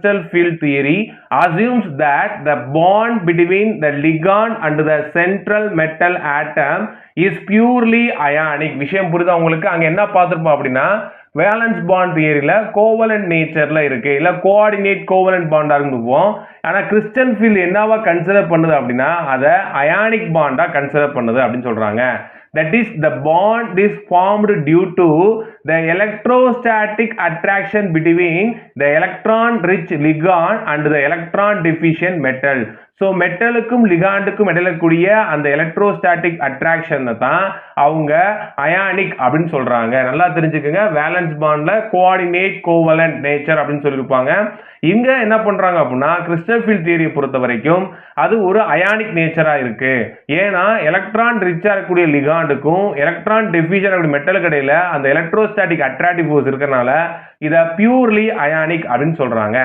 crystal field theory assumes that the bond between the ligand and the central metal atom is purely ionic. விஷயம் புரியுதா உங்களுக்கு? அங்க என்ன பார்த்திருப்போம் அப்படின்னா வேலன்ஸ் பாண்ட் தியரியில கோவலன்ட் நேச்சர்ல இருக்கு, இல்ல கோஆர்டினேட் கோவலன்ட் பாண்டா இருந்துவோம். ஆனா கிறிஸ்டல் ஃபீல்ட் என்னவா கன்சிடர் பண்ணுது அப்படின்னா அதை அயானிக் பாண்டா கன்சிடர் பண்ணுது அப்படின்னு சொல்றாங்க. That is, the bond is formed due to the electrostatic attraction between the electron-rich ligand and the electron-deficient metal. So மெட்டலுக்கும் லிகாண்டுக்கும் இடையில கூடிய அந்த எலக்ட்ரோஸ்டாட்டிக் அட்ராக்ஷன் தான் அவங்க அயானிக் அப்படின்னு சொல்றாங்க. நல்லா தெரிஞ்சுக்கோங்க, வேலன்ஸ் பாண்ட்ல கோஆர்டினேட் கோவலன்ட் நேச்சர் அப்படின்னு சொல்லியிருப்பாங்க. இங்க என்ன பண்றாங்க அப்படின்னா கிறிஸ்டல் ஃபீல்ட் தியரியை பொறுத்த வரைக்கும் அது ஒரு அயானிக் நேச்சரா இருக்கு. ஏன்னா எலக்ட்ரான் ரிச்சா இருக்கக்கூடிய லிகாண்டுக்கும் எலக்ட்ரான் டெஃபிஷியன்ட் இருக்கக்கூடிய மெட்டலுக்கு இடையில அந்த எலக்ட்ரோஸ்டாட்டிக் அட்ராக்டிவ் ஃபோர்ஸ் இருக்கறனால இதை பியூர்லி அயானிக் அப்படின்னு சொல்றாங்க.